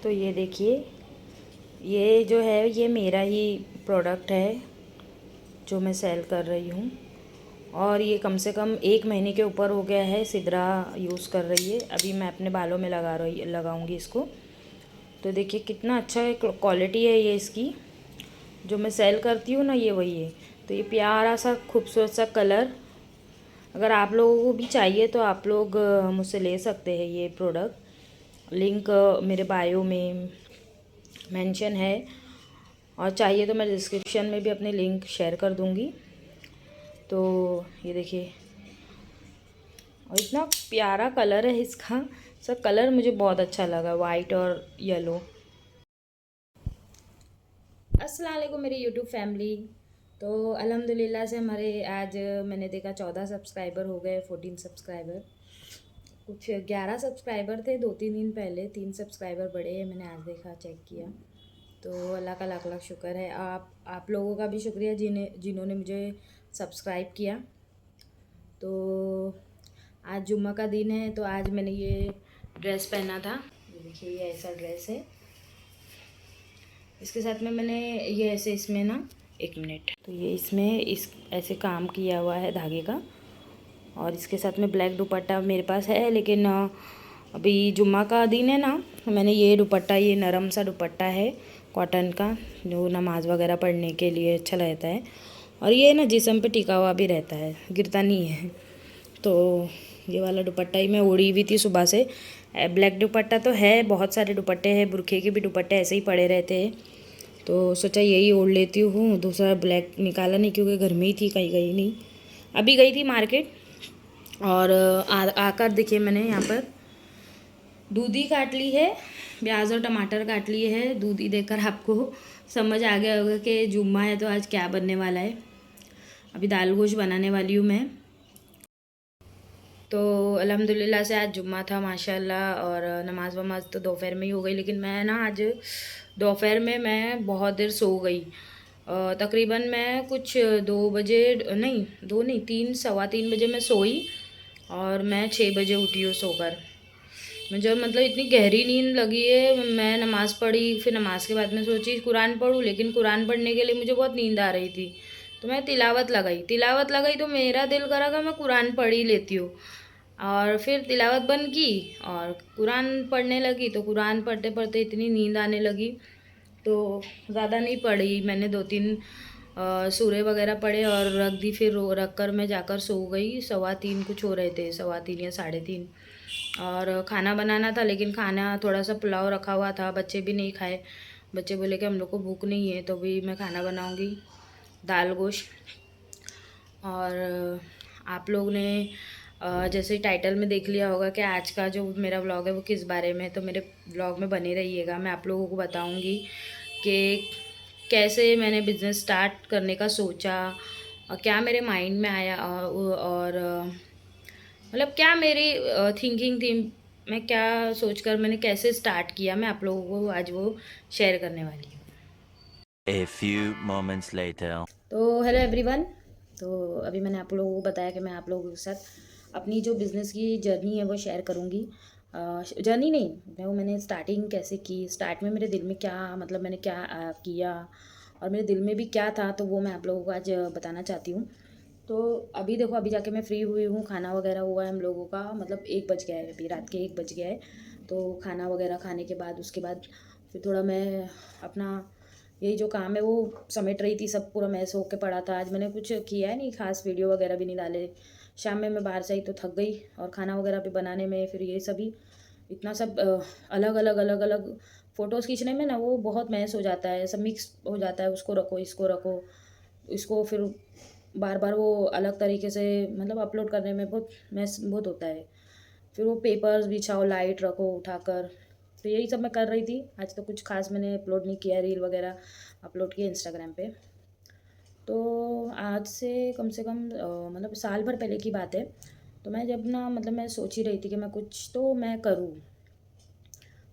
तो ये देखिए, ये जो है ये मेरा ही प्रोडक्ट है जो मैं सेल कर रही हूँ। और ये कम से कम 1 महीने के ऊपर हो गया है। सिद्रा यूज़ कर रही है, अभी मैं अपने बालों में लगाऊंगी इसको। तो देखिए कितना अच्छा क्वालिटी है ये इसकी। जो मैं सेल करती हूँ ना, ये वही है। तो ये प्यारा सा खूबसूरत सा कलर, अगर आप लोगों को भी चाहिए तो आप लोग मुझसे ले सकते हैं ये प्रोडक्ट। लिंक मेरे बायो में मेंशन है, और चाहिए तो मैं डिस्क्रिप्शन में भी अपने लिंक शेयर कर दूँगी। तो ये देखिए, और इतना प्यारा कलर है इसका। सब कलर मुझे बहुत अच्छा लगा, वाइट और येलो। अस्सलाम वालेकुम मेरी यूट्यूब फैमिली। तो अल्हम्दुलिल्लाह से हमारे आज मैंने देखा 14 सब्सक्राइबर हो गए, 14 सब्सक्राइबर। कुछ 11 सब्सक्राइबर थे 2-3 दिन पहले, 3 सब्सक्राइबर बढ़े हैं, मैंने आज देखा, चेक किया। तो अल्लाह का लाख लाख शुक्र है। आप लोगों का भी शुक्रिया जिन्होंने मुझे सब्सक्राइब किया। तो आज जुम्मा का दिन है, तो आज मैंने ये ड्रेस पहना था। ये देखिए, ये ऐसा ड्रेस है। इसके साथ में मैंने ये ऐसे इसमें ना, 1 मिनट, तो ये इसमें इस ऐसे काम किया हुआ है धागे का। और इसके साथ में ब्लैक दुपट्टा मेरे पास है, लेकिन अभी जुम्मा का दिन है ना, मैंने ये दुपट्टा, ये नरम सा दुपट्टा है कॉटन का, जो नमाज वगैरह पढ़ने के लिए अच्छा रहता है। और ये ना जिस्म पे टिका हुआ भी रहता है, गिरता नहीं है। तो ये वाला दुपट्टा ही मैं ओढ़ी हुई थी सुबह से। ब्लैक दुपट्टा तो है, बहुत सारे दुपट्टे हैं, बुरखे के भी दुपट्टे ऐसे ही पड़े रहते हैं। तो सोचा यही ओढ़ लेती हूँ। दूसरा ब्लैक निकाला नहीं क्योंकि घर में ही थी, कहीं गई नहीं। अभी गई थी मार्केट, और आकर देखिए मैंने यहाँ पर दूधी काट ली है, प्याज और टमाटर काट लिए हैं। दूधी देखकर आपको समझ आ गया होगा कि जुम्मा है तो आज क्या बनने वाला है। अभी दाल गोश्त बनाने वाली हूँ मैं। तो अल्हम्दुलिल्लाह से आज जुम्मा था माशाल्लाह, और नमाज वमाज तो दोपहर में ही हो गई, लेकिन मैं ना आज दोपहर में मैं बहुत देर सो गई। तकरीबन मैं कुछ 2 बजे, नहीं 2 नहीं 3, सवा 3 बजे मैं सोई, और मैं 6 बजे उठी हूँ सोकर। मुझे मतलब इतनी गहरी नींद लगी है। मैं नमाज़ पढ़ी, फिर नमाज के बाद मैं सोची कुरान पढ़ूँ, लेकिन कुरान पढ़ने के लिए मुझे बहुत नींद आ रही थी। तो मैं तिलावत लगाई तो मेरा दिल करा कि मैं कुरान पढ़ ही लेती हूँ। और फिर तिलावत बंद की और कुरान पढ़ने लगी। तो कुरान पढ़ते पढ़ते इतनी नींद आने लगी, तो ज़्यादा नहीं पढ़ी मैंने, 2-3 सूरे वगैरह पढ़े और रख दी। फिर रख कर मैं जाकर सो गई। 2:15 कुछ हो रहे थे, 2:15 या 3:30। और खाना बनाना था, लेकिन खाना थोड़ा सा पुलाव रखा हुआ था, बच्चे भी नहीं खाए। बच्चे बोले कि हम लोग को भूख नहीं है, तो भी मैं खाना बनाऊंगी, दाल गोश्त। और आप लोग ने जैसे टाइटल में देख लिया होगा कि आज का जो मेरा व्लॉग है वो किस बारे में है। तो मेरे व्लॉग में बने रहिएगा। मैं आप लोगों को बताऊंगी कि कैसे मैंने बिज़नेस स्टार्ट करने का सोचा, और क्या मेरे माइंड में आया, और मतलब क्या मेरी थिंकिंग थी, मैं क्या सोचकर मैंने कैसे स्टार्ट किया, मैं आप लोगों को आज वो शेयर करने वाली हूँ। A few moments later. तो हेलो एवरीवन। तो अभी मैंने आप लोगों को बताया कि मैं आप लोगों के साथ अपनी जो बिज़नेस की जर्नी है वो शेयर करूँगी। जर्नी नहीं, वो मैंने स्टार्टिंग कैसे की, स्टार्ट में मेरे दिल में क्या, मतलब मैंने क्या किया, और मेरे दिल में भी क्या था, तो वो मैं आप लोगों को आज बताना चाहती हूँ। तो अभी देखो, अभी जाके मैं फ्री हुई हूँ, खाना वगैरह हुआ है हम लोगों का, मतलब 1 बज गया है, अभी रात के 1 बज गया है। तो खाना वगैरह खाने के बाद, उसके बाद फिर थोड़ा मैं अपना यही जो काम है वो समेट रही थी। सब पूरा मैस होके पड़ा था। आज मैंने कुछ किया है नहीं खास, वीडियो वगैरह भी नहीं डाले। शाम में मैं बाहर से आई तो थक गई, और खाना वगैरह भी बनाने में, फिर ये सभी इतना सब अलग अलग अलग अलग फ़ोटोज़ खींचने में ना, वो बहुत मैस हो जाता है, सब मिक्स हो जाता है। उसको रखो, इसको रखो, इसको फिर बार बार वो अलग तरीके से मतलब अपलोड करने में बहुत मैस बहुत होता है। फिर वो पेपर्स बिछाओ, लाइट रखो उठाकर। तो यही सब मैं कर रही थी। आज तो कुछ खास मैंने अपलोड नहीं किया, रील वगैरह अपलोड किया इंस्टाग्राम पे। तो आज से कम मतलब साल भर पहले की बात है। तो मैं जब ना, मतलब मैं सोच ही रही थी कि मैं कुछ तो मैं करूँ,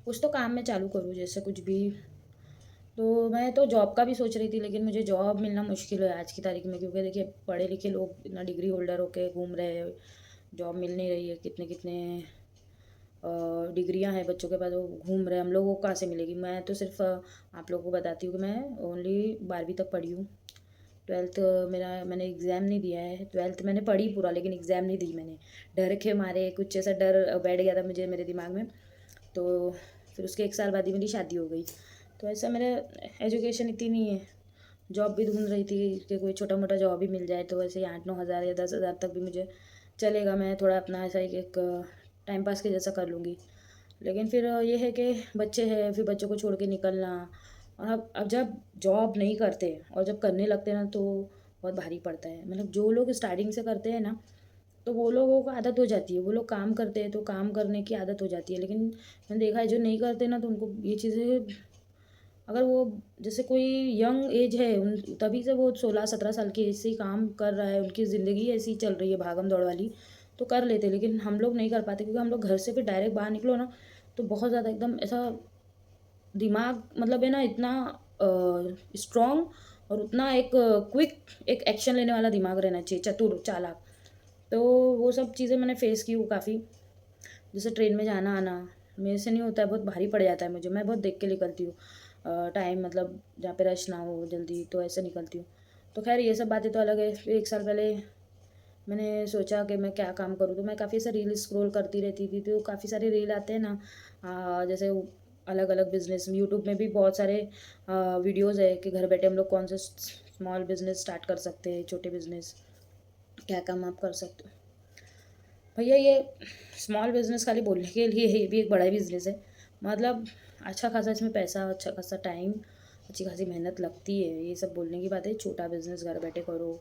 कुछ तो काम मैं चालू करूँ, जैसे कुछ भी। तो मैं तो जॉब का भी सोच रही थी, लेकिन मुझे जॉब मिलना मुश्किल है आज की तारीख में, क्योंकि देखिए पढ़े लिखे लोग इतना डिग्री होल्डर होके घूम रहे हैं, जॉब मिल नहीं रही है। कितने कितने डिग्रियां हैं बच्चों के पास, वो घूम रहे हैं, हम लोगों को कहाँ से मिलेगी। मैं तो सिर्फ आप लोगों को बताती हूँ कि मैं ओनली 12वीं तक पढ़ी हूँ। 12th मैंने एग्ज़ाम नहीं दिया है। 12th मैंने पढ़ी पूरा, लेकिन एग्ज़ाम नहीं दी मैंने, डर के मारे। कुछ ऐसा डर बैठ गया था मुझे मेरे दिमाग में। तो फिर उसके 1 साल बाद ही मेरी शादी हो गई। तो ऐसा मेरा एजुकेशन इतनी नहीं है। जॉब भी ढूंढ रही थी कि कोई छोटा मोटा जॉब ही मिल जाए, तो वैसे ही 8-9 हज़ार या 10 हज़ार तक भी मुझे चलेगा। मैं थोड़ा अपना ऐसा एक टाइम पास के जैसा कर लूँगी। लेकिन फिर ये है कि बच्चे हैं, फिर बच्चों को छोड़ के निकलना। और अब जब जॉब नहीं करते और जब करने लगते हैं ना, तो बहुत भारी पड़ता है। मतलब जो लोग स्टार्टिंग से करते हैं ना, तो वो लोगों को आदत हो जाती है। वो लोग काम करते हैं तो काम करने की आदत हो जाती है। लेकिन मैंने देखा है जो नहीं करते ना, तो उनको ये चीज़ें, अगर वो जैसे कोई यंग एज है उन, तभी से वो 16-17 साल की एज से ही काम कर रहा है, उनकी ज़िंदगी ऐसी चल रही है भागम दौड़ वाली, तो कर लेते। लेकिन हम लोग नहीं कर पाते, क्योंकि हम लोग घर से फिर डायरेक्ट बाहर निकलो ना, तो बहुत ज़्यादा एकदम ऐसा दिमाग, मतलब है ना, इतना स्ट्रॉन्ग और उतना एक क्विक एक एक्शन लेने वाला दिमाग रहना चाहिए, चतुर चालाक। तो वो सब चीज़ें मैंने फेस की हूँ काफ़ी। जैसे ट्रेन में जाना आना मेरे से नहीं होता है, बहुत भारी पड़ जाता है मुझे। मैं बहुत देख के निकलती हूँ टाइम, मतलब जहाँ पे रश ना हो जल्दी, तो ऐसे निकलती हूँ। तो खैर ये सब बातें तो अलग है। फिर 1 साल पहले मैंने सोचा कि मैं क्या काम करूँ, तो मैं काफ़ी ऐसा रील स्क्रॉल करती रहती थी। तो काफ़ी सारे रील आते हैं ना, जैसे अलग अलग बिजनेस, यूट्यूब में भी बहुत सारे वीडियोज़ है कि घर बैठे हम लोग कौन से स्मॉल बिजनेस स्टार्ट कर सकते हैं, छोटे बिजनेस क्या काम आप कर सकते हो। भैया ये स्मॉल बिज़नेस खाली बोलने के लिए है, ये भी एक बड़ा ही बिज़नेस है। मतलब अच्छा खासा इसमें पैसा, अच्छा खासा टाइम, अच्छी खासी मेहनत लगती है। ये सब बोलने की बात है, छोटा बिज़नेस घर बैठे करो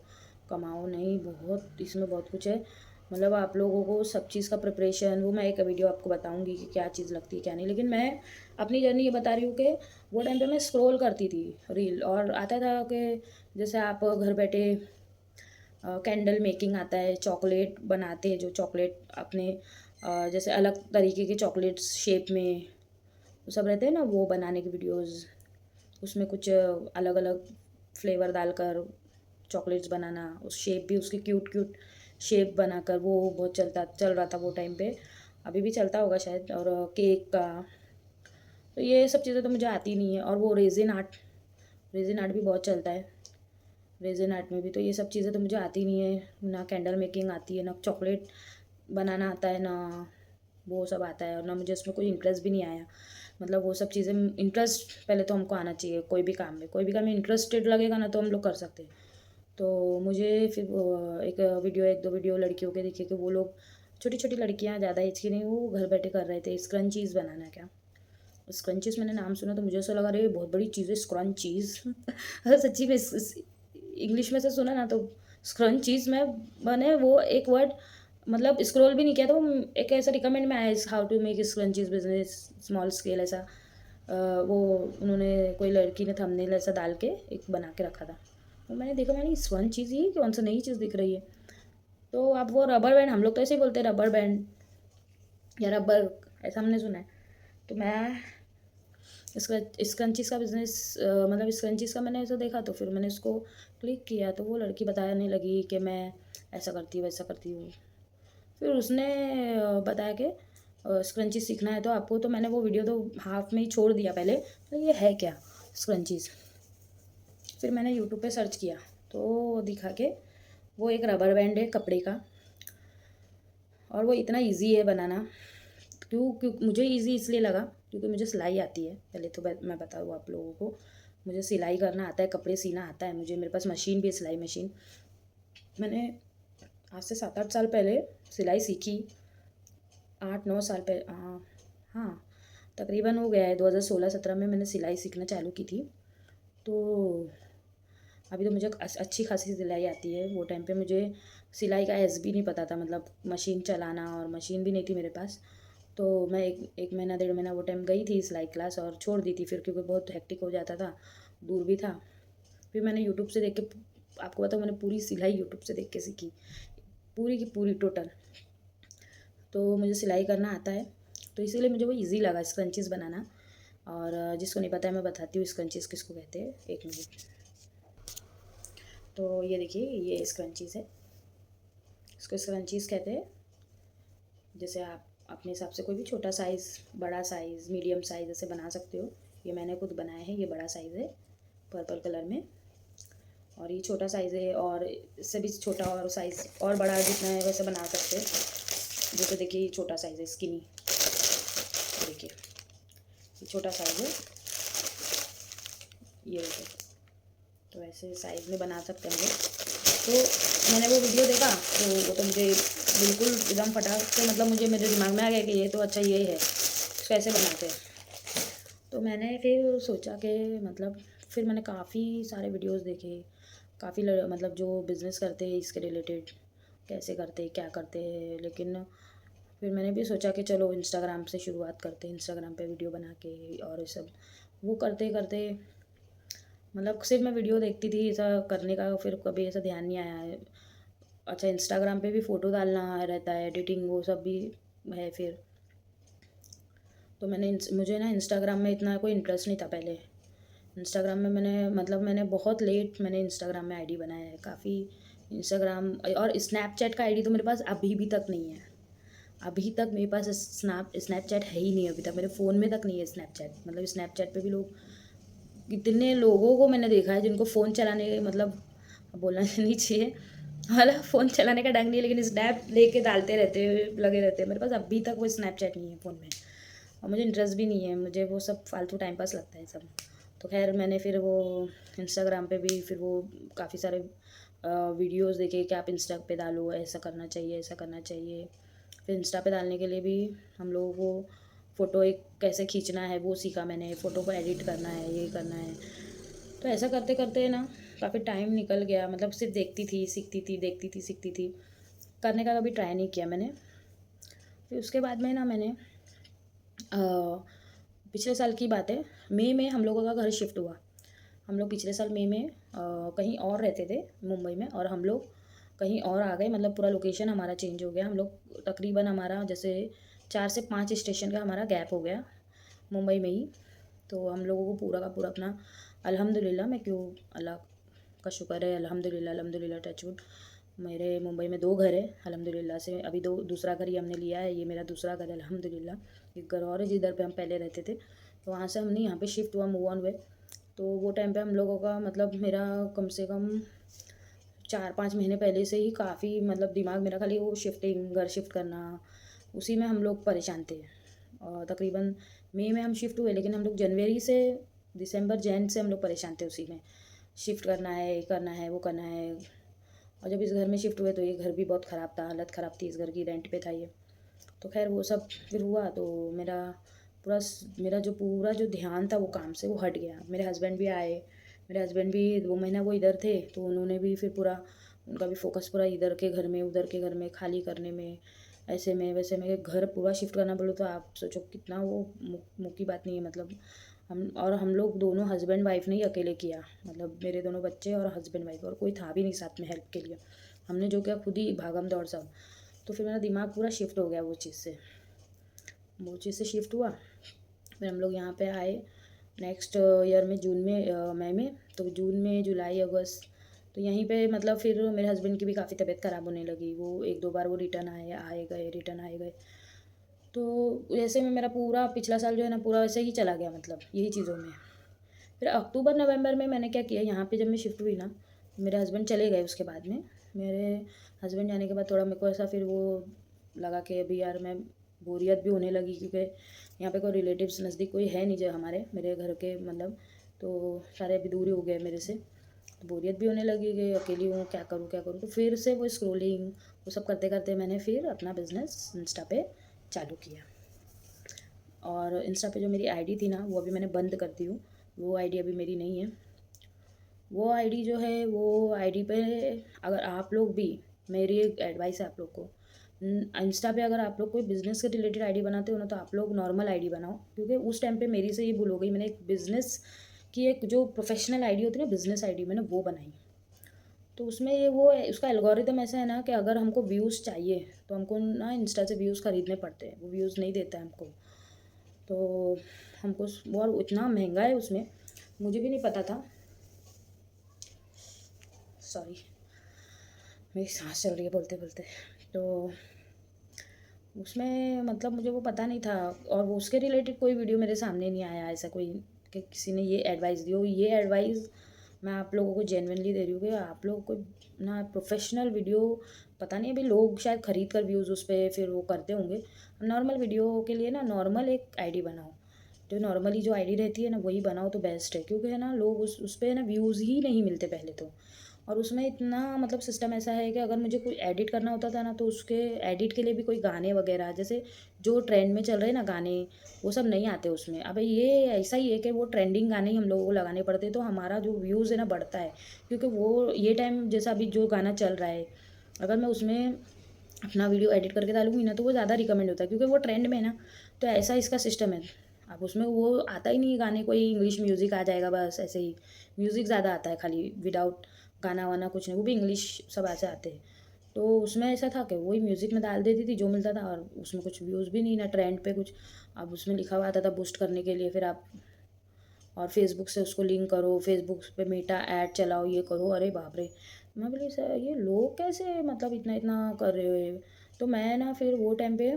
कमाओ, नहीं, बहुत इसमें बहुत कुछ है। मतलब आप लोगों को सब चीज़ का प्रिपरेशन, वो मैं एक वीडियो आपको बताऊंगी कि क्या चीज़ लगती है क्या नहीं। लेकिन मैं अपनी जर्नी ये बता रही हूँ कि वो टाइम पे मैं स्क्रॉल करती थी रील, और आता था कि जैसे आप घर बैठे कैंडल मेकिंग आता है, चॉकलेट बनाते हैं, जो चॉकलेट अपने जैसे अलग तरीके के चॉकलेट्स शेप में वो सब रहते हैं ना, वो बनाने की वीडियोस। उसमें कुछ अलग अलग फ्लेवर डालकर चॉकलेट्स बनाना, उस शेप भी उसके क्यूट क्यूट शेप बनाकर, वो बहुत चल रहा था वो टाइम पे। अभी भी चलता होगा शायद। और केक का, तो ये सब चीज़ें तो मुझे आती नहीं है। और वो रेजिन आर्ट भी बहुत चलता है। रेज़िन आर्ट में भी तो ये सब चीज़ें तो मुझे आती नहीं है। ना कैंडल मेकिंग आती है, ना चॉकलेट बनाना आता है, ना वो सब आता है, और ना मुझे उसमें कोई इंटरेस्ट भी नहीं आया। मतलब वो सब चीज़ें, इंटरेस्ट पहले तो हमको आना चाहिए। कोई भी काम में इंटरेस्टेड लगेगा ना, तो हम लोग कर सकते हैं। तो मुझे फिर एक दो वीडियो लड़कियों के दिखे कि वो लोग, छोटी छोटी लड़कियाँ, ज़्यादा एज की नहीं, वो घर बैठे कर रहे थे स्क्रंचीज़ बनाना। क्या स्क्रंचीज़ मैंने नाम सुना तो मुझे ऐसा लगा, अरे बहुत बड़ी चीज़ है स्क्रंचीज़। सच्ची में इंग्लिश में से सुना ना, तो स्क्रंचीज़ में मैंने वो एक वर्ड, मतलब स्क्रॉल भी नहीं किया, तो एक ऐसा रिकमेंड में आया, how to make scrunchies business small scale, ऐसा वो उन्होंने, कोई लड़की ने थंबनेल ऐसा डाल के एक बना के रखा था। तो मैंने देखा, मैंने स्क्रंचीज़, ये कौन सा नई चीज़ दिख रही है। तो अब वो रबर बैंड, हम लोग तो ऐसे ही बोलते हैं रबर बैंड या रबर, ऐसा हमने सुना है। तो मैं इसका स्क्रंचीज़ का बिज़नेस, मतलब स्क्रंचीज़ का मैंने ऐसा देखा, तो फिर मैंने उसको क्लिक किया। तो वो लड़की बताने लगी कि मैं ऐसा करती हूँ वैसा करती हूँ। फिर उसने बताया कि स्क्रंचीज़ सीखना है तो आपको, तो मैंने वो वीडियो तो हाफ में ही छोड़ दिया पहले, तो ये है क्या स्क्रंचीज़। फिर मैंने यूट्यूब पे सर्च किया, तो दिखा के वो एक रबर बैंड है कपड़े का, और वो इतना इजी है बनाना। क्यों मुझे इजी इसलिए लगा क्योंकि मुझे सिलाई आती है। पहले तो मैं बताऊँ आप लोगों को, मुझे सिलाई करना आता है, कपड़े सीना आता है मुझे। मेरे पास मशीन भी है, सिलाई मशीन। मैंने आज से 7-8 साल पहले सिलाई सीखी। 8-9 साल पहले, हाँ, तकरीबन हो गया है। 2016-17 में मैंने सिलाई सीखना चालू की थी। तो अभी तो मुझे अच्छी खासी सिलाई आती है। वो टाइम पे मुझे सिलाई का एस भी नहीं पता था, मतलब मशीन चलाना, और मशीन भी नहीं थी मेरे पास। तो मैं एक महीना 1.5 महीना वो टाइम गई थी सिलाई क्लास, और छोड़ दी थी फिर, क्योंकि बहुत हेक्टिक हो जाता था, दूर भी था। फिर मैंने यूट्यूब से देख के, आपको बताऊँ, मैंने पूरी सिलाई यूट्यूब से देख के सीखी, पूरी की पूरी टोटल। तो मुझे सिलाई करना आता है, तो इसीलिए मुझे वो ईज़ी लगा स्क्रंचीज़ बनाना। और जिसको नहीं पता है मैं बताती हूँ स्क्रंचीज़ किसको कहते हैं, 1 मिनट। तो ये देखिए, ये स्क्रंचीज़ है, इसको स्क्रंचीज़ कहते हैं। जैसे अपने हिसाब से कोई भी छोटा साइज़, बड़ा साइज़, मीडियम साइज़ ऐसे बना सकते हो। ये मैंने खुद बनाए हैं, ये बड़ा साइज़ है पर्पल कलर में, और ये छोटा साइज़ है, और इससे भी छोटा और साइज़ और बड़ा जितना है वैसे बना सकते हैं। जैसे देखिए ये छोटा साइज़ है, स्किनी, देखिए ये छोटा साइज़ है, ये देखिए, तो ऐसे साइज़ में बना सकते हैं हम लोग। तो मैंने वो वीडियो देखा तो वो तो मुझे बिल्कुल एकदम फटाक से, मतलब मुझे मेरे दिमाग में आ गया कि ये तो अच्छा ये है, कैसे बनाते हैं। तो मैंने फिर सोचा कि मतलब फिर मैंने काफ़ी सारे वीडियोस देखे, काफ़ी मतलब जो बिज़नेस करते हैं इसके रिलेटेड, कैसे करते हैं, क्या करते हैं। लेकिन फिर मैंने भी सोचा कि चलो इंस्टाग्राम से शुरुआत करते हैं, इंस्टाग्राम पे वीडियो बना के, और ये सब वो करते करते मतलब सिर्फ मैं वीडियो देखती थी ऐसा करने का, फिर कभी ऐसा ध्यान नहीं आया है। अच्छा, इंस्टाग्राम पे भी फ़ोटो डालना रहता है, एडिटिंग वो सब भी है। फिर तो मुझे ना इंस्टाग्राम में इतना कोई इंटरेस्ट नहीं था पहले। इंस्टाग्राम में मैंने बहुत लेट मैंने इंस्टाग्राम में आईडी बनाया है काफ़ी। इंस्टाग्राम और स्नैपचैट का आईडी तो मेरे पास अभी भी तक नहीं है। अभी तक मेरे पास स्नैपचैट है ही नहीं, अभी तक मेरे फ़ोन में तक नहीं है स्नैपचैट। मतलब स्नैपचैट पे भी लोग, कितने लोगों को मैंने देखा है जिनको फ़ोन चलाने मतलब बोलना नहीं चाहिए, मतलब फ़ोन चलाने का ढंग नहीं है, लेकिन स्नैप लेके डालते रहते हैं, लगे रहते हैं। मेरे पास अभी तक वो स्नैपचैट नहीं है फ़ोन में, और मुझे इंटरेस्ट भी नहीं है, मुझे वो सब फालतू टाइम पास लगता है सब। तो खैर मैंने फिर वो इंस्टाग्राम पे भी फिर वो काफ़ी सारे वीडियोस देखे कि आप इंस्टा पे डालो, ऐसा करना चाहिए, ऐसा करना चाहिए। फिर इंस्टा पे डालने के लिए भी हम लोगों को फ़ोटो एक कैसे खींचना है वो सीखा मैंने, फ़ोटो को एडिट करना है, ये करना है। तो ऐसा करते करते ना काफ़ी टाइम निकल गया, मतलब सिर्फ देखती थी, सीखती थी, देखती थी, सीखती थी, करने का कभी ट्राई नहीं किया मैंने। फिर उसके बाद में ना मैंने पिछले साल की बात है, मई में हम लोगों का घर शिफ्ट हुआ। हम लोग पिछले साल मई में कहीं और रहते थे मुंबई में, और हम लोग कहीं और आ गए, मतलब पूरा लोकेशन हमारा चेंज हो गया। हम लोग तकरीबन हमारा जैसे 4 से 5 स्टेशन का हमारा गैप हो गया मुंबई में ही। तो हम लोगों को पूरा का पूरा अपना, अल्हम्दुलिल्लाह, मैं क्यों, अल्लाह का शुक्र है, अल्हम्दुलिल्लाह, अल्हम्दुलिल्लाह, टचवुड। मेरे मुंबई में 2 घर है अल्हम्दुलिल्लाह से, अभी दूसरा घर ही हमने लिया है, ये मेरा दूसरा घर है अल्हम्दुलिल्लाह। एक घर और है जिधर पे हम पहले रहते थे, तो वहाँ से हमने यहाँ पे शिफ्ट हुआ, मूव ऑन हुए। तो वो टाइम पे हम लोगों का मतलब मेरा कम से कम 4-5 महीने पहले से ही काफ़ी, मतलब दिमाग मेरा खाली वो शिफ्टिंग, घर शिफ्ट करना, उसी में हम लोग परेशान थे। और तकरीबन मई में हम शिफ्ट हुए, लेकिन हम लोग जनवरी से दिसंबर जैन से हम लोग परेशान थे उसी में, शिफ्ट करना है, ये करना है, वो करना है। और जब इस घर में शिफ्ट हुए तो ये घर भी बहुत ख़राब था, हालत ख़राब थी इस घर की, रेंट पे था ये। तो खैर वो सब फिर हुआ, तो मेरा जो ध्यान था वो काम से वो हट गया। मेरे हस्बैंड भी आए, मेरे हस्बैंड भी 2 महीना वो इधर थे, तो उन्होंने भी फिर पूरा, उनका भी फोकस पूरा इधर के घर में, उधर के घर में, खाली करने में, ऐसे में वैसे में। घर पूरा शिफ्ट करना बोलो तो आप सोचो कितना वो मुँह की बात नहीं है। मतलब हम लोग दोनों हस्बैंड वाइफ ने ही अकेले किया, मतलब मेरे दोनों बच्चे और हस्बैंड वाइफ, और कोई था भी नहीं साथ में हेल्प के लिए। हमने जो किया खुद ही, भागम दौड़ सब। तो फिर मेरा दिमाग पूरा शिफ्ट हो गया वो चीज़ से शिफ्ट हुआ। फिर हम लोग यहाँ पे आए नेक्स्ट ईयर में, जून में, मई में। तो जून में, जुलाई, अगस्त, तो यहीं पे मतलब फिर मेरे हस्बैंड की भी काफ़ी तबीयत ख़राब होने लगी। वो 1-2 बार वो रिटर्न आए गए, रिटर्न आए गए। तो ऐसे में मेरा पूरा पिछला साल जो है ना पूरा वैसे ही चला गया, मतलब यही चीज़ों में। फिर अक्टूबर नवंबर में मैंने क्या किया, यहाँ पे जब मैं शिफ्ट हुई ना, मेरे हस्बैंड चले गए। उसके बाद में मेरे हस्बैंड जाने के बाद थोड़ा मेरे को ऐसा फिर वो लगा कि अभी यार मैं बोरियत भी होने लगी, क्योंकि यहाँ पे कोई रिलेटिव्स नज़दीक कोई है नहीं जो हमारे, मेरे घर के मतलब, तो सारे अभी दूर ही हो गए मेरे से। तो बोरियत भी होने लगी कि अकेली हूँ, क्या करूँ क्या करूँ। तो फिर से वो स्क्रोलिंग वो सब करते करते मैंने फिर अपना बिज़नेस इंस्टा पे चालू किया। और इंस्टा पे जो मेरी आईडी थी ना वो अभी मैंने बंद कर दी हूँ, वो आईडी अभी मेरी नहीं है। वो आईडी जो है वो आईडी पे, अगर आप लोग भी, मेरी एक एडवाइस है आप लोग को, इंस्टा पे अगर आप लोग कोई बिज़नेस के रिलेटेड आईडी बनाते हो ना, तो आप लोग नॉर्मल आईडी बनाओ। क्योंकि उस टाइम पे मेरी से ये भूल हो गई, मैंने एक बिज़नेस की एक जो प्रोफेशनल आईडी होती है ना, बिज़नेस आईडी, मैंने वो बनाई। तो उसमें ये वो है, उसका एल्गोरिदम ऐसा है ना कि अगर हमको व्यूज़ चाहिए तो हमको ना इंस्टा से व्यूज़ ख़रीदने पड़ते हैं, वो व्यूज़ नहीं देता है हमको। तो हमको वो, और इतना महंगा है उसमें, मुझे भी नहीं पता था। सॉरी, मेरी सांस चल रही है बोलते बोलते। तो उसमें मतलब मुझे वो पता नहीं था, और वो उसके रिलेटेड कोई वीडियो मेरे सामने नहीं आया ऐसा कोई कि किसी ने ये एडवाइस दी हो। ये एडवाइस मैं आप लोगों को जेन्युइनली दे रही हूँ कि आप लोगों को ना प्रोफेशनल वीडियो, पता नहीं अभी लोग शायद ख़रीद कर व्यूज़ उस पर फिर वो करते होंगे। नॉर्मल वीडियो के लिए ना नॉर्मल एक आईडी बनाओ, जो नॉर्मली जो आईडी रहती है ना वही बनाओ तो बेस्ट है, क्योंकि है ना लोग उस पर ना व्यूज़ ही नहीं मिलते पहले तो। और उसमें इतना मतलब सिस्टम ऐसा है कि अगर मुझे कोई एडिट करना होता था ना तो उसके एडिट के लिए भी कोई गाने वगैरह जैसे जो ट्रेंड में चल रहे हैं ना गाने, वो सब नहीं आते उसमें। अब ये ऐसा ही है कि वो ट्रेंडिंग गाने ही हम लोगों को लगाने पड़ते हैं, तो हमारा जो व्यूज़ है ना बढ़ता है, क्योंकि वो ये टाइम जैसा अभी जो गाना चल रहा है अगर मैं उसमें अपना वीडियो एडिट करके डालूंगी ना तो वो ज़्यादा रिकमेंड होता है, क्योंकि वो ट्रेंड में है ना। तो ऐसा इसका सिस्टम है। अब उसमें वो आता ही नहीं गाने, कोई इंग्लिश म्यूज़िक आ जाएगा बस ऐसे ही। म्यूज़िक ज़्यादा आता है खाली, विदाउट गाना वाना कुछ नहीं, वो भी इंग्लिश सब ऐसे आते हैं। तो उसमें ऐसा था कि वही म्यूज़िक में डाल देती थी जो मिलता था, और उसमें कुछ व्यूज़ भी नहीं ना ट्रेंड पे कुछ। अब उसमें लिखा हुआ आता था बूस्ट करने के लिए, फिर आप और फेसबुक से उसको लिंक करो, फेसबुक पे मेटा ऐड चलाओ, ये करो, अरे बाप रे। मैं बोली सर ये लोग कैसे मतलब इतना इतना कर रहे हो ये। तो मैं ना फिर वो टाइम पे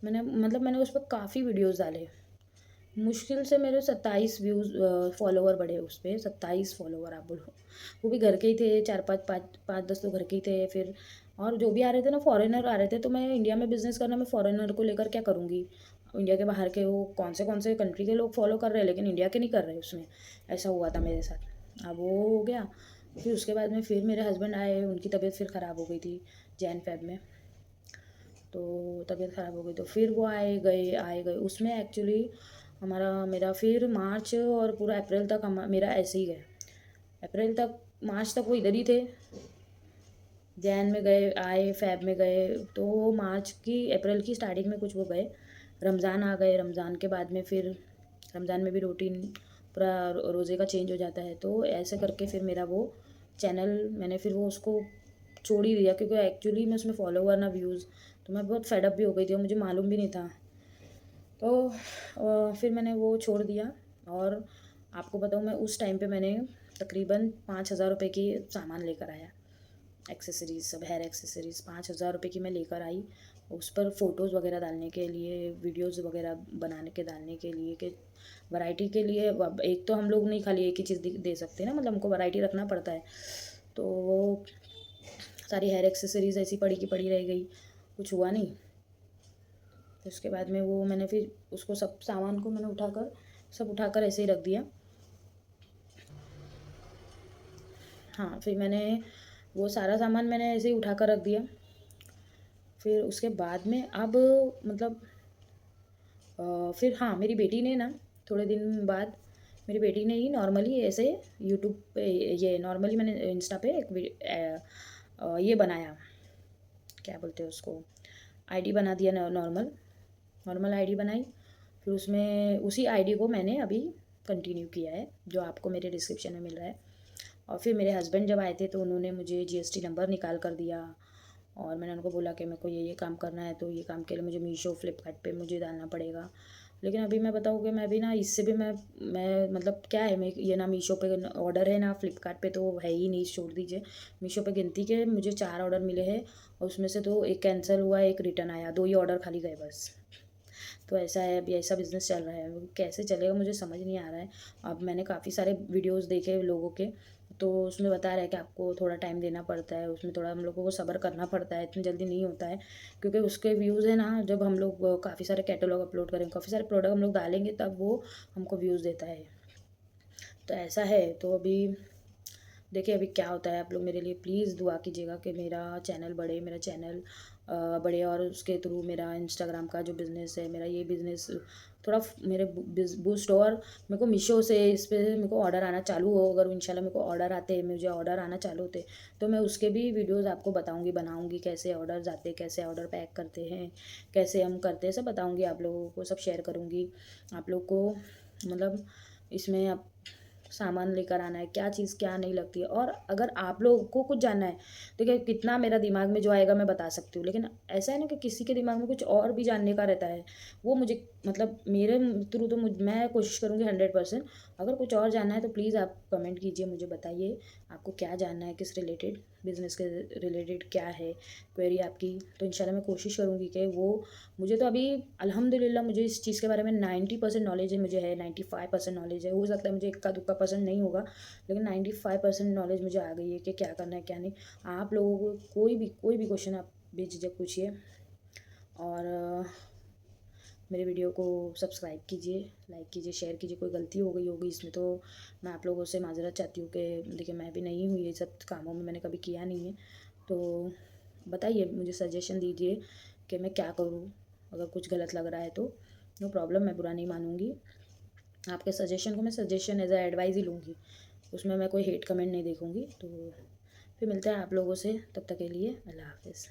मैंने उस पर काफ़ी वीडियोज़ डाले। मुश्किल से मेरे 27 व्यूज़ फॉलोवर बढ़े उस पर, 27 फॉलोवर आप बोलो। वो भी घर के ही थे, 4 5 5 5 10 तो घर के ही थे फिर। और जो भी आ रहे थे ना फॉरेनर आ रहे थे, तो मैं इंडिया में बिज़नेस करना, मैं फॉरेनर को लेकर क्या करूँगी। इंडिया के बाहर के वो कौन से कंट्री के लोग फॉलो कर रहे हैं, लेकिन इंडिया के नहीं कर रहे उसमें। ऐसा हुआ था मेरे साथ। अब वो हो गया। फिर उसके बाद में फिर मेरे हस्बैंड आए, उनकी तबीयत फिर ख़राब हो गई थी जैन फेब में। तो तबीयत ख़राब हो गई तो फिर वो आए गए उसमें एक्चुअली हमारा मेरा फिर मार्च और पूरा अप्रैल तक मेरा ऐसे ही गया। अप्रैल तक, मार्च तक वो इधर ही थे, जैन में गए आए, फैब में गए, तो वो मार्च की अप्रैल की स्टार्टिंग में कुछ वो गए। रमज़ान आ गए, रमज़ान के बाद में फिर रमज़ान में भी रूटीन पूरा रोज़े का चेंज हो जाता है। तो ऐसे करके फिर मेरा वो चैनल मैंने फिर वो उसको छोड़ ही दिया, क्योंकि एक्चुअली मैं उसमें फॉलोवर ना व्यूज़, तो मैं बहुत फेडअप भी हो गई थी और मुझे मालूम भी नहीं था। तो फिर मैंने वो छोड़ दिया। और आपको बताऊँ मैं उस टाइम पे मैंने तकरीबन 5,000 रुपये की सामान लेकर आया, एक्सेसरीज़ सब, हेयर एक्सेसरीज़ 5,000 रुपये की मैं लेकर आई। उस पर फ़ोटोज़ वगैरह डालने के लिए, वीडियोज़ वगैरह बनाने के डालने के लिए, कि वैरायटी के लिए। अब एक तो हम लोग नहीं खाली एक ही चीज़ दे सकते ना, मतलब हमको वैरायटी रखना पड़ता है। तो वो सारी हेयर एक्सेसरीज़ ऐसी पड़ी की पड़ी रह गई, कुछ हुआ नहीं। तो उसके बाद में वो मैंने फिर उसको सब सामान को मैंने उठाकर ऐसे ही रख दिया। हाँ, फिर मैंने वो सारा सामान मैंने ऐसे ही उठाकर रख दिया। फिर उसके बाद में अब मतलब फिर हाँ, मेरी बेटी ने ना थोड़े दिन बाद मेरी बेटी ने ही नॉर्मली ऐसे यूट्यूब पे, ये नॉर्मली मैंने इंस्टा पे एक ये बनाया, क्या बोलते हैं उसको, आईडी बना दिया, नॉर्मल आईडी बनाई। फिर उसमें उसी आईडी को मैंने अभी कंटिन्यू किया है, जो आपको मेरे डिस्क्रिप्शन में मिल रहा है। और फिर मेरे हस्बैंड जब आए थे तो उन्होंने मुझे जीएसटी नंबर निकाल कर दिया, और मैंने उनको बोला कि मेरे को ये काम करना है, तो ये काम के लिए मुझे मीशो फ्लिपकार्ट पे मुझे डालना पड़ेगा। लेकिन अभी मैं बताऊँ कि मैं भी ना इससे भी मैं मतलब क्या है, मैं ये ना मीशो पे ऑर्डर है ना फ्लिपकार्ट पे तो है ही नहीं, छोड़ दीजिए। मीशो पे गिनती के मुझे 4 ऑर्डर मिले हैं, और उसमें से तो एक कैंसिल हुआ, एक रिटर्न आया, 2 ही ऑर्डर खाली गए बस। तो ऐसा है, अभी ऐसा बिज़नेस चल रहा है, वो कैसे चलेगा मुझे समझ नहीं आ रहा है। अब मैंने काफ़ी सारे वीडियोस देखे लोगों के, तो उसमें बता रहा है कि आपको थोड़ा टाइम देना पड़ता है, उसमें थोड़ा हम लोगों को सब्र करना पड़ता है, इतनी जल्दी नहीं होता है। क्योंकि उसके व्यूज़ है ना, जब हम लोग काफ़ी सारे कैटलॉग अपलोड करेंगे, काफ़ी सारे प्रोडक्ट हम लोग डालेंगे, तब वो हमको व्यूज़ देता है। तो ऐसा है। तो अभी देखिए अभी क्या होता है। आप लोग मेरे लिए प्लीज़ दुआ कीजिएगा कि मेरा चैनल बढ़े, मेरा चैनल बढ़े, और उसके थ्रू मेरा इंस्टाग्राम का जो बिज़नेस है, मेरा ये बिज़नेस थोड़ा मेरे बूस्ट हो, और मेरे को मीशो से इस पे मेरे को ऑर्डर आना चालू हो। अगर इंशाल्लाह मेरे को ऑर्डर आते हैं, मुझे ऑर्डर आना चालू होते, तो मैं उसके भी वीडियोज़ आपको बताऊँगी, बनाऊँगी, कैसे ऑर्डर जाते, कैसे ऑर्डर पैक करते हैं, कैसे हम करते हैं, सब बताऊँगी आप लोगों को, सब शेयर करूँगी आप लोग को। मतलब इसमें आप सामान लेकर आना है, क्या चीज़ क्या नहीं लगती है। और अगर आप लोगों को कुछ जानना है, देखिए कितना मेरा दिमाग में जो आएगा मैं बता सकती हूँ, लेकिन ऐसा है ना कि किसी के दिमाग में कुछ और भी जानने का रहता है, वो मुझे मतलब मेरे थ्रू तो मैं कोशिश करूँगी 100%। अगर कुछ और जानना है तो प्लीज़ आप कमेंट कीजिए, मुझे बताइए आपको क्या जानना है, किस रिलेटेड, बिज़नेस के रिलेटेड क्या है क्वेरी आपकी। तो इंशाल्लाह मैं कोशिश करूँगी कि वो, मुझे तो अभी अल्हम्दुलिल्लाह मुझे इस चीज़ के बारे में 90% नॉलेज है, मुझे है 95% नॉलेज है। हो सकता है मुझे इक्का दुक्का परसेंट नहीं होगा, लेकिन 95% नॉलेज मुझे आ गई है कि क्या करना है क्या नहीं। आप लोगों को कोई भी क्वेश्चन आप बेझिझक पूछिए। और मेरे वीडियो को सब्सक्राइब कीजिए, लाइक कीजिए, शेयर कीजिए। कोई गलती हो गई होगी इसमें तो मैं आप लोगों से माज़रत चाहती हूँ कि देखिए मैं भी नई हूँ, ये सब कामों में मैंने कभी किया नहीं है। तो बताइए, मुझे सजेशन दीजिए कि मैं क्या करूँ। अगर कुछ गलत लग रहा है तो नो प्रॉब्लम, मैं बुरा नहीं मानूँगी। आपके सजेशन को मैं सजेशन एज ए एडवाइस ही लूँगी, उसमें मैं कोई हेट कमेंट नहीं देखूँगी। तो फिर मिलते हैं आप लोगों से, तब तक के लिए अल्लाह हाफ़िज़।